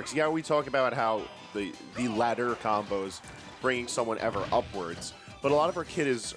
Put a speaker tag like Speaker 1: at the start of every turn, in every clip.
Speaker 1: because yeah, we talk about how the ladder combos bringing someone ever upwards, but a lot of our kit is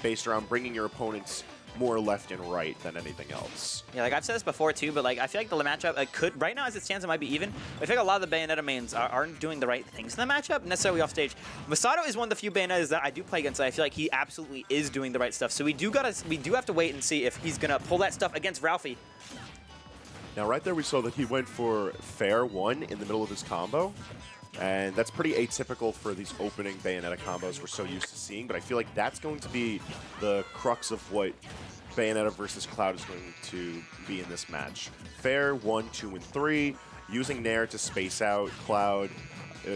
Speaker 1: based around bringing your opponents more left and right than anything else.
Speaker 2: Yeah, like I've said this before too, but like I feel like the matchup could, right now as it stands, it might be even. But I feel like a lot of the Bayonetta mains aren't doing the right things in the matchup, necessarily off stage. Masato is one of the few Bayonettas that I do play against that I feel like he absolutely is doing the right stuff. So we do have to wait and see if he's gonna pull that stuff against Ralphie.
Speaker 1: Now right there we saw that he went for fair one in the middle of his combo. And that's pretty atypical for these opening Bayonetta combos we're so used to seeing, but I feel like that's going to be the crux of what Bayonetta versus Cloud is going to be in this match. Fair 1, 2, and 3, using Nair to space out Cloud,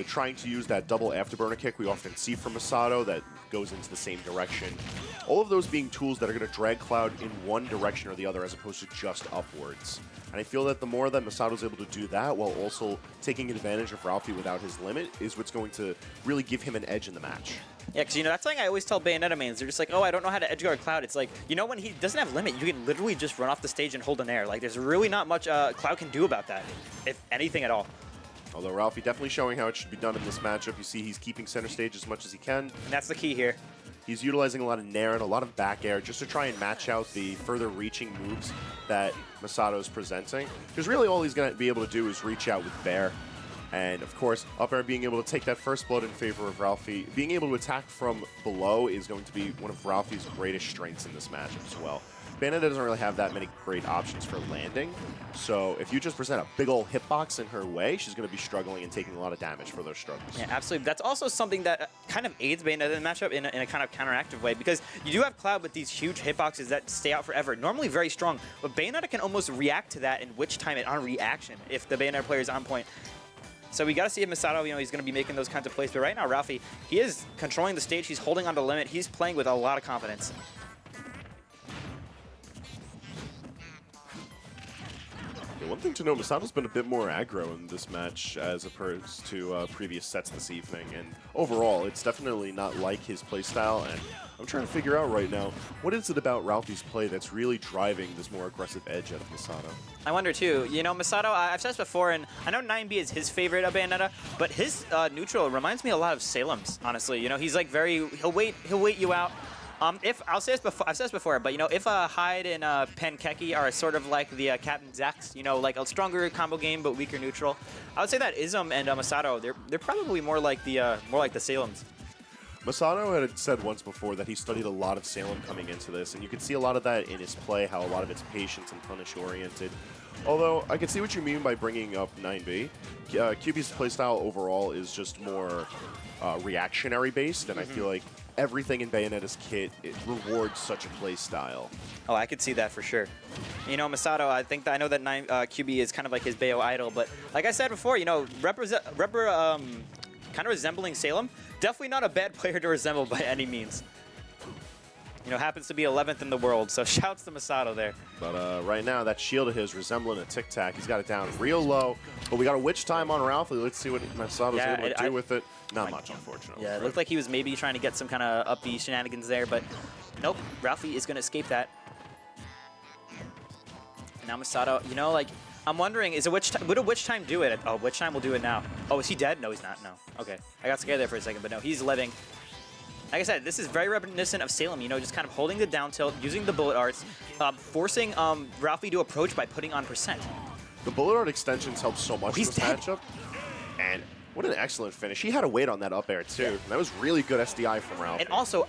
Speaker 1: trying to use that double afterburner kick we often see from Masato that goes into the same direction. All of those being tools that are going to drag Cloud in one direction or the other as opposed to just upwards. And I feel that the more that Masato's able to do that while also taking advantage of Ralphie without his limit is what's going to really give him an edge in the match.
Speaker 2: Yeah, because, you know, that's something I always tell Bayonetta mains. They're just like, oh, I don't know how to edgeguard Cloud. It's like, you know, when he doesn't have limit, you can literally just run off the stage and hold an air. Like, there's really not much Cloud can do about that, if anything at all.
Speaker 1: Although Ralphie definitely showing how it should be done in this matchup. You see he's keeping center stage as much as he can.
Speaker 2: And that's the key here.
Speaker 1: He's utilizing a lot of Nair and a lot of back air just to try and match out the further reaching moves that Masato is presenting. Because really all he's going to be able to do is reach out with Bear. And of course, up air being able to take that first blood in favor of Ralphie. Being able to attack from below is going to be one of Ralphie's greatest strengths in this matchup as well. Bayonetta doesn't really have that many great options for landing, so if you just present a big ol' hitbox in her way, she's going to be struggling and taking a lot of damage for those struggles.
Speaker 2: Yeah, absolutely. That's also something that kind of aids Bayonetta in the matchup in a kind of counteractive way, because you do have Cloud with these huge hitboxes that stay out forever, normally very strong, but Bayonetta can almost react to that in which time it on reaction if the Bayonetta player is on point. So we got to see if Masato, you know, he's going to be making those kinds of plays, but right now Ralphie, he is controlling the stage, he's holding on to limit, he's playing with a lot of confidence.
Speaker 1: One thing to know, Masato's been a bit more aggro in this match as opposed to previous sets this evening, and overall, it's definitely not like his playstyle, and I'm trying to figure out right now, what is it about Ralphie's play that's really driving this more aggressive edge out of Masato?
Speaker 2: I wonder too. You know, Masato, I've said this before, and I know 9B is his favorite of Bayonetta, but his neutral reminds me a lot of Salem's, honestly. You know, he's like he'll wait you out. I've said this before, but you know, if Hyde and Pankeki are sort of like the Captain Zax, you know, like a stronger combo game but weaker neutral, I would say that Ism and Masato, they're probably more like the Salems.
Speaker 1: Masato had said once before that he studied a lot of Salem coming into this, and you can see a lot of that in his play, how a lot of it's patience and punish-oriented. Although, I can see what you mean by bringing up 9B. QB's playstyle overall is just more reactionary-based, and I feel like everything in Bayonetta's kit, it rewards such a playstyle. Oh,
Speaker 2: I could see that for sure. You know, Masato, I know that QB is kind of like his Bayo idol, but like I said before, you know, kind of resembling Salem, definitely not a bad player to resemble by any means. You know, happens to be 11th in the world, so shouts to Masato there.
Speaker 1: But right now, that shield of his resembling a Tic Tac. He's got it down real low, but we got a witch time on Ralphie. Let's see what Masato's able to do with it. Not much, unfortunately.
Speaker 2: Yeah, it looked like he was maybe trying to get some kind of up-B shenanigans there, but nope, Ralphie is going to escape that. And now Masato, you know, like, I'm wondering, would a witch time do it? Oh, witch time will do it now. Oh, is he dead? No, he's not. No. Okay. I got scared there for a second, but no, he's living. Like I said, this is very reminiscent of Salem, you know, just kind of holding the down tilt, using the bullet arts, forcing Ralphie to approach by putting on %.
Speaker 1: The bullet art extensions help so much in this matchup. And what an excellent finish. He had to wait on that up air, too. Yeah. That was really good SDI from Ralphie.
Speaker 2: And also,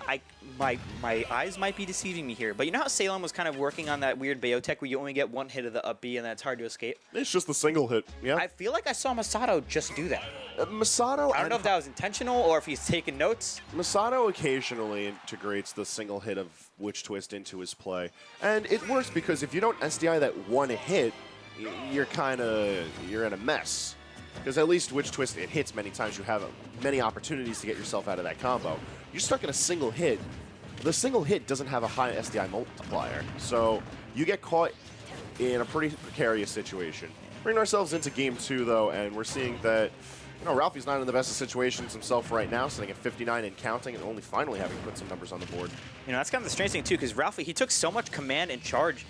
Speaker 2: my eyes might be deceiving me here, but you know how Salem was kind of working on that weird Bayo tech where you only get one hit of the up B and then it's hard to escape?
Speaker 1: It's just the single hit, yeah.
Speaker 2: I feel like I saw Masato just do that.
Speaker 1: Masato...
Speaker 2: I don't know if that was intentional or if he's taking notes.
Speaker 1: Masato occasionally integrates the single hit of Witch Twist into his play. And it works because if you don't SDI that one hit, you're in a mess. Because at least Witch Twist, it hits many times. You have many opportunities to get yourself out of that combo. You're stuck in a single hit. The single hit doesn't have a high SDI multiplier. So you get caught in a pretty precarious situation. Bring ourselves into game 2, though, and we're seeing that, you know, Ralphie's not in the best of situations himself right now, sitting at 59 and counting, and only finally having put some numbers on the board.
Speaker 2: You know, that's kind of the strange thing, too, because Ralphie, he took so much command and charge.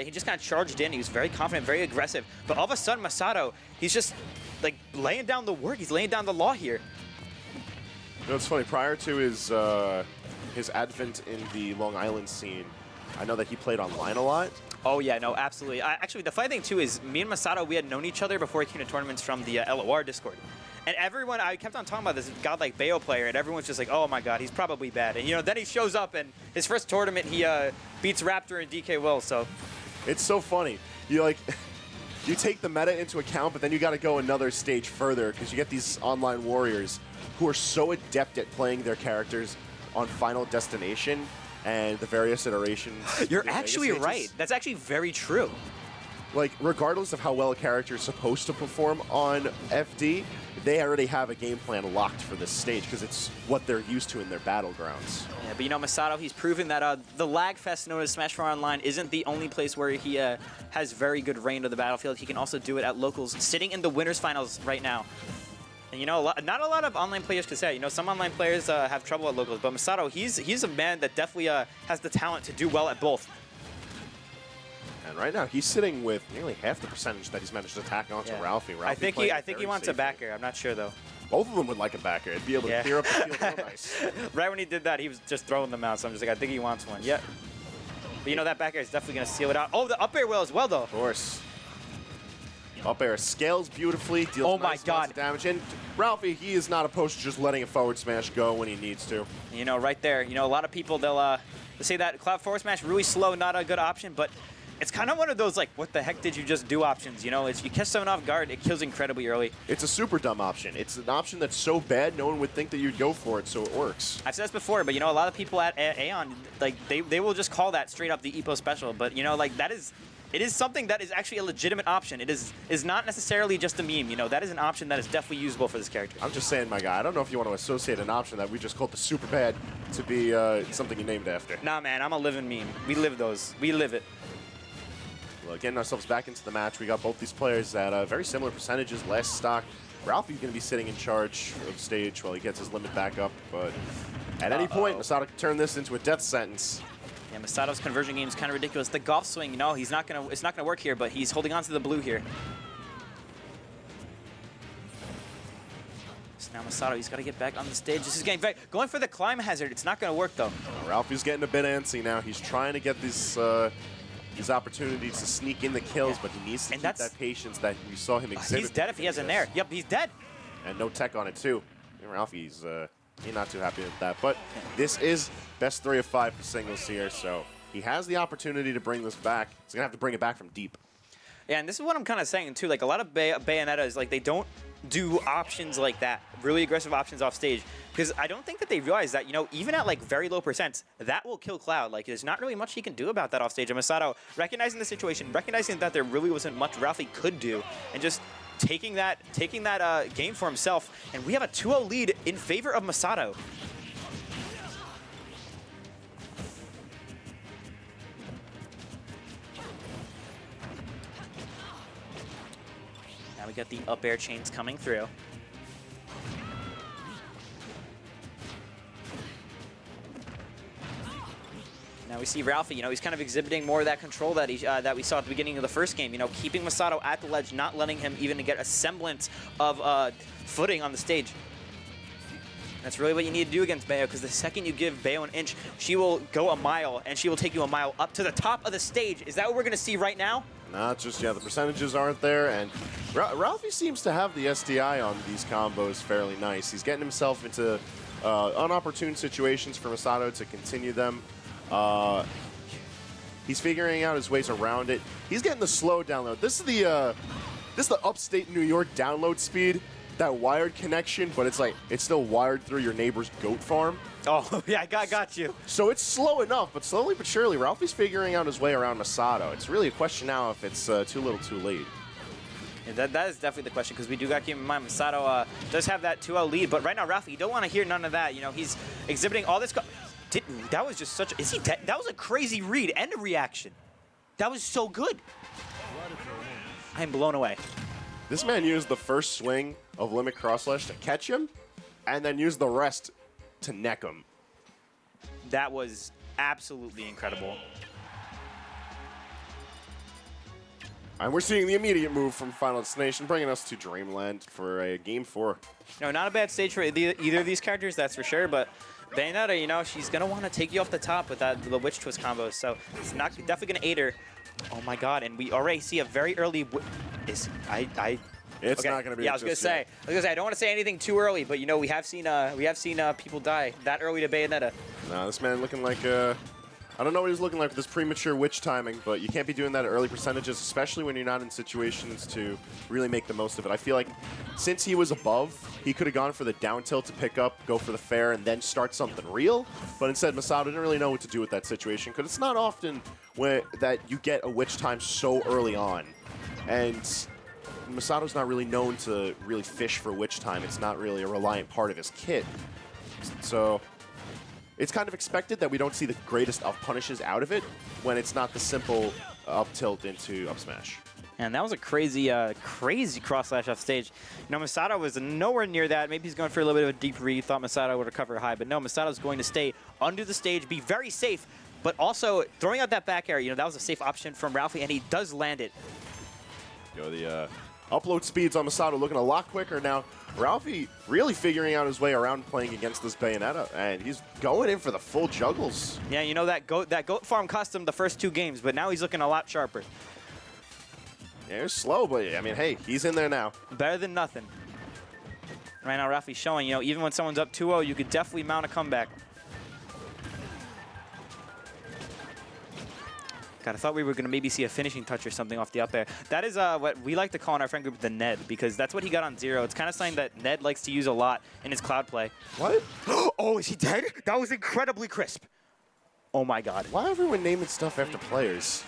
Speaker 2: He just kind of charged in. He was very confident, very aggressive. But all of a sudden, Masato, he's just like laying down the work. He's laying down the law here.
Speaker 1: You know, it's funny. Prior to his advent in the Long Island scene, I know that he played online a lot.
Speaker 2: Oh, yeah, no, absolutely. Actually, the funny thing, too, is me and Masato, we had known each other before he came to tournaments from the LOR Discord. And everyone, I kept on talking about this godlike Bayo player, and everyone's just like, oh, my God, he's probably bad. And, you know, then he shows up, and his first tournament, he beats Raptor and DK Will, so.
Speaker 1: It's so funny. You, like, you take the meta into account, but then you got to go another stage further, because you get these online warriors who are so adept at playing their characters on Final Destination and the various iterations.
Speaker 2: You're actually right. That's actually very true.
Speaker 1: Like, regardless of how well a character is supposed to perform on FD, they already have a game plan locked for this stage because it's what they're used to in their battlegrounds.
Speaker 2: Yeah, but you know, Masato, he's proven that the lag fest known as Smash 4 Online isn't the only place where he has very good reign of the battlefield. He can also do it at locals, sitting in the winners finals right now. And you know, not a lot of online players can say. You know, some online players have trouble at locals, but Masato, he's a man that definitely has the talent to do well at both.
Speaker 1: And right now, he's sitting with nearly half the percentage that he's managed to tack onto Ralphie.
Speaker 2: I think he wants a backer. I'm not sure though.
Speaker 1: Both of them would like a backer. It'd be able to clear up the field real nice.
Speaker 2: Right when he did that, he was just throwing them out. So I'm just like, I think he wants one. Yep. But you know, that backer is definitely going to seal it out. Oh, the up air will as well, though.
Speaker 1: Of course. Up air scales beautifully, deals nice amounts of damage. And Ralphie, he is not opposed to just letting a forward smash go when he needs to.
Speaker 2: You know, right there. You know, a lot of people, they'll say that cloud forward smash, really slow, not a good option. But it's kind of one of those, like, what the heck did you just do options? You know, if you catch someone off guard, it kills incredibly early.
Speaker 1: It's a super dumb option. It's an option that's so bad, no one would think that you'd go for it, so it works.
Speaker 2: I've said this before, but, you know, a lot of people at AON, like, they will just call that straight up the EPO special. But, you know, like, it is something that is actually a legitimate option. It is not necessarily just a meme. You know, that is an option that is definitely usable for this character.
Speaker 1: I'm just saying, my guy, I don't know if you want to associate an option that we just called the super bad to be something you named after.
Speaker 2: Nah, man, I'm a living meme. We live those. We live it.
Speaker 1: Well, getting ourselves back into the match, we got both these players at very similar percentages. Last stock, Ralphie's going to be sitting in charge of stage while he gets his limit back up. But at any point, Masato can turn this into a death sentence.
Speaker 2: Yeah, Masato's conversion game is kind of ridiculous. The golf swing, you know, it's not gonna work here, but he's holding on to the blue here. So now Masato, he's got to get back on the stage. This is going for the climb hazard. It's not gonna work though.
Speaker 1: Ralphie's getting a bit antsy now. He's trying to get these opportunities to sneak in the kills, but he needs to keep that patience that we saw him exhibit.
Speaker 2: He's dead if he has an air. Yep, he's dead.
Speaker 1: And no tech on it too. And Ralphie's not too happy with that. But this is best 3 of 5 for singles here, so he has the opportunity to bring this back. He's gonna have to bring it back from deep.
Speaker 2: Yeah, and this is what I'm kind of saying too. Like a lot of Bayonettas, like they don't do options like that, really aggressive options off stage, because I don't think that they realize that, you know, even at like very low percents, that will kill Cloud. Like there's not really much he can do about that off stage. And Masato, recognizing the situation, recognizing that there really wasn't much Ralphie could do, and just taking that game for himself. And we have a 2-0 lead in favor of Masato. Now we got the up air chains coming through. Now we see Ralphie, you know, he's kind of exhibiting more of that control that we saw at the beginning of the first game, you know, keeping Masato at the ledge, not letting him even get a semblance of footing on the stage. That's really what you need to do against Bayo, because the second you give Bayo an inch, she will go a mile, and she will take you a mile up to the top of the stage. Is that what we're going to see right now?
Speaker 1: Not just, the percentages aren't there, and Ralphie seems to have the SDI on these combos fairly nice. He's getting himself into unopportune situations for Masato to continue them. He's figuring out his ways around it. He's getting the slow download. This is the upstate New York download speed, that wired connection, but it's still wired through your neighbor's goat farm.
Speaker 2: Oh, yeah, I got you.
Speaker 1: So it's slow enough, but slowly but surely, Ralphie's figuring out his way around Masato. It's really a question now if it's too little too late.
Speaker 2: Yeah, that is definitely the question, because we do got to keep in mind Masato does have that 2-0 lead, but right now, Ralphie, you don't want to hear none of that. You know, he's exhibiting all this. That was just such a... Is he dead? That was a crazy read and a reaction. That was so good. I am blown away.
Speaker 1: This man used the first swing of Limit Cross Slash to catch him, and then used the rest to neck him.
Speaker 2: That was absolutely incredible.
Speaker 1: And we're seeing the immediate move from Final Destination, bringing us to Dreamland for a Game 4.
Speaker 2: No, not a bad stage for either of these characters, that's for sure, but Bayonetta, you know, she's going to want to take you off the top with the Witch Twist combo, so it's definitely going to aid her. Oh my god, and we already see a very early...
Speaker 1: It's
Speaker 2: okay.
Speaker 1: not going to be.
Speaker 2: Yeah, I was gonna say, I don't want to say anything too early, but you know, we have seen people die that early to Bayonetta.
Speaker 1: No, this man looking like I don't know what he's looking like with this premature witch timing, but you can't be doing that at early percentages, especially when you're not in situations to really make the most of it. I feel like since he was above, he could have gone for the down tilt to pick up, go for the fair, and then start something real. But instead, Masato didn't really know what to do with that situation, because it's not often that you get a witch time so early on. And Masato's not really known to really fish for witch time. It's not really a reliant part of his kit. So it's kind of expected that we don't see the greatest of punishes out of it when it's not the simple up tilt into up smash.
Speaker 2: And that was a crazy, crazy cross slash off stage. You know, Masato was nowhere near that. Maybe he's going for a little bit of a deep read. Thought Masato would recover high, but no, Masato's going to stay under the stage, be very safe, but also throwing out that back air. You know, that was a safe option from Ralphie, and he does land it.
Speaker 1: Yo, the upload speeds on Masato looking a lot quicker now. Ralphie really figuring out his way around playing against this Bayonetta, and he's going in for the full juggles.
Speaker 2: Yeah, you know, that goat farm cost him the first 2 games, but now he's looking a lot sharper.
Speaker 1: Yeah, it's slow, but I mean, hey, he's in there now.
Speaker 2: Better than nothing. Right now, Ralphie's showing, you know, even when someone's up 2-0, you could definitely mount a comeback. God, I thought we were going to maybe see a finishing touch or something off the up air. That is what we like to call in our friend group the Ned, because that's what he got on 0. It's kind of something that Ned likes to use a lot in his cloud play.
Speaker 1: What?
Speaker 2: Oh, is he dead? That was incredibly crisp. Oh, my God.
Speaker 1: Why everyone naming stuff after players?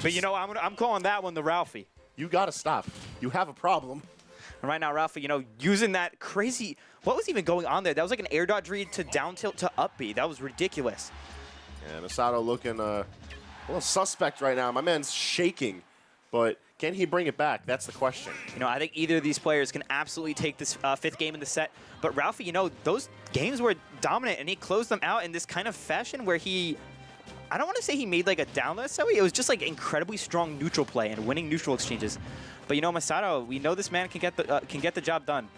Speaker 2: But, you know, I'm calling that one the Ralphie.
Speaker 1: You got to stop. You have a problem.
Speaker 2: And right now, Ralphie, you know, using that crazy... What was even going on there? That was like an air dodge read to down tilt to up B. That was ridiculous.
Speaker 1: Yeah, Masato looking... a little suspect right now. My man's shaking, but can he bring it back? That's the question.
Speaker 2: You know, I think either of these players can absolutely take this 5th game in the set. But Ralphie, you know, those games were dominant, and he closed them out in this kind of fashion where he... I don't want to say he made like a down low, so it was just like incredibly strong neutral play and winning neutral exchanges. But you know, Masato, we know this man can get the job done.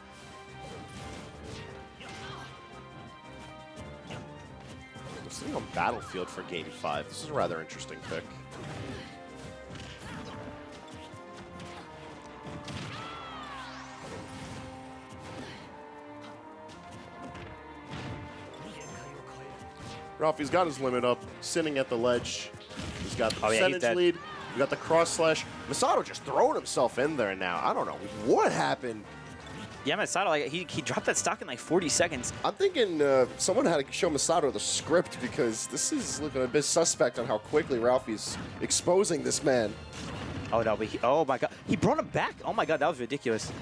Speaker 1: Sitting on Battlefield for Game 5. This is a rather interesting pick. Ralphie's got his limit up, sitting at the ledge. He's got the percentage lead. We got the cross slash. Masato just throwing himself in there now. I don't know what happened.
Speaker 2: Yeah, Masato, like, he dropped that stock in like 40 seconds.
Speaker 1: I'm thinking someone had to show Masato the script, because this is looking a bit suspect on how quickly Ralphie's exposing this man.
Speaker 2: Oh, no, but oh, my God. He brought him back. Oh, my God, that was ridiculous.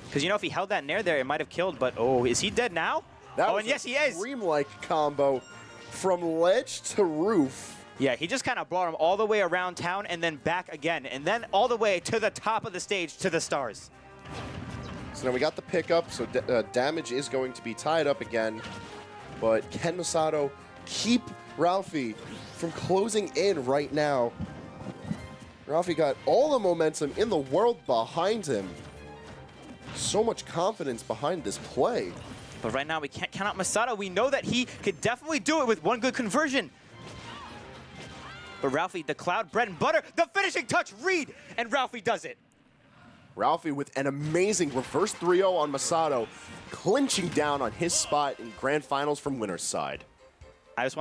Speaker 2: Because, you know, if he held that nair there, it might have killed. But, oh, is he dead now?
Speaker 1: That
Speaker 2: and yes, he is.
Speaker 1: Dream-like combo from ledge to roof.
Speaker 2: Yeah, he just kind of brought him all the way around town and then back again. And then all the way to the top of the stage to the stars.
Speaker 1: So now we got the pickup, so damage is going to be tied up again. But can Masato keep Ralphie from closing in right now? Ralphie got all the momentum in the world behind him. So much confidence behind this play.
Speaker 2: But right now we can't count out Masato. We know that he could definitely do it with one good conversion. But Ralphie, the cloud bread and butter, the finishing touch read, and Ralphie does it.
Speaker 1: Ralphie with an amazing reverse 3-0 on Masato, clinching down on his spot in Grand Finals from winner's side.
Speaker 2: I just want